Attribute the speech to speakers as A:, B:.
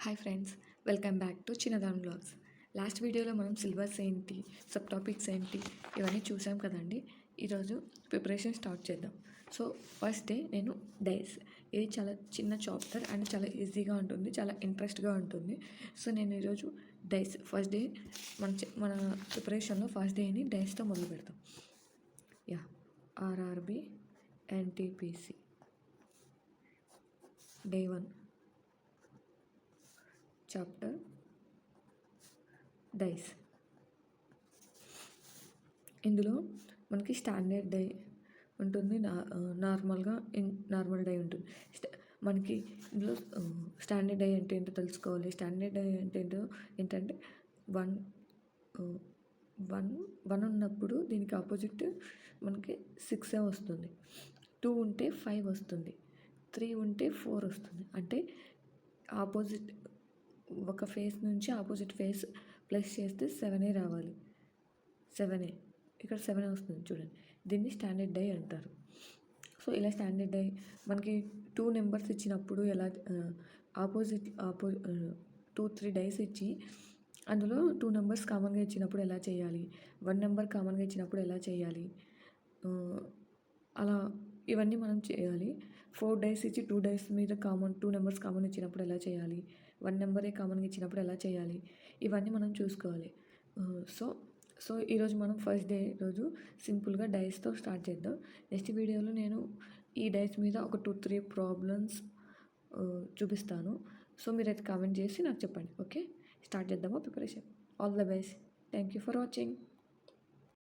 A: Hi friends, welcome back to చిన్నదాన్ blogs. Last వీడియోలో మనం సిలబస్ ఏంటి, సబ్ టాపిక్స్ ఏంటి ఇవన్నీ చూసాం కదండి. ఈరోజు ప్రిపరేషన్ స్టార్ట్ చేద్దాం. సో ఫస్ట్ డే నేను డైస్, ఇది చాలా చిన్న చాప్టర్ అండ్ చాలా ఈజీగా ఉంటుంది, చాలా ఇంట్రెస్ట్గా ఉంటుంది. సో నేను ఈరోజు డైస్ ఫస్ట్ డే మన ప్రిపరేషన్లో ఫస్ట్ డేని డైస్తో మొదలు పెడతాం. Yeah, RRB NTPC day 1 chapter dice. ఇందులో మనకి స్టాండర్డ్ డై ఉంటుంది, నార్మల్గా నార్మల్ డై ఉంటుంది. మనకి ఇందులో స్టాండర్డ్ డై అంటే ఏంటో తెలుసుకోవాలి. స్టాండర్డ్ డై అంటే ఏంటంటే వన్ వన్ వన్ ఉన్నప్పుడు దీనికి ఆపోజిట్ మనకి 6 వస్తుంది, 2 ఉంటే 5 వస్తుంది, 3 ఉంటే 4 వస్తుంది. అంటే ఆపోజిట్ ఒక ఫేస్ నుంచి ఆపోజిట్ ఫేస్ ప్లస్ చేస్తే 7 రావాలి. 7 ఇక్కడ 7 వస్తుంది చూడండి. దీన్ని స్టాండర్డ్ డై అంటారు. సో ఇలా స్టాండర్డ్ డై మనకి 2 నెంబర్స్ ఇచ్చినప్పుడు ఎలా ఆపోజిట్ 2-3 డైస్ ఇచ్చి అందులో 2 నెంబర్స్ కామన్గా ఇచ్చినప్పుడు ఎలా చేయాలి, 1 నెంబర్ కామన్గా ఇచ్చినప్పుడు ఎలా చేయాలి, అలా ఇవన్నీ మనం చేయాలి. 4 డైస్ ఇచ్చి 2 డైస్ మీద 2 నెంబర్స్ కామన్ ఇచ్చినప్పుడు ఎలా చేయాలి, 1 నెంబరే కామన్గా ఇచ్చినప్పుడు ఎలా చేయాలి, ఇవన్నీ మనం చూసుకోవాలి. సో ఈరోజు మనం ఫస్ట్ డే రోజు సింపుల్గా డైస్తో స్టార్ట్ చేద్దాం. నెక్స్ట్ వీడియోలో నేను ఈ డైస్ మీద ఒక 2-3 ప్రాబ్లమ్స్ చూపిస్తాను. సో మీరైతే కామెంట్ చేసి నాకు చెప్పండి. ఓకే, స్టార్ట్ చేద్దామా preparation. All the best. Thank you for watching.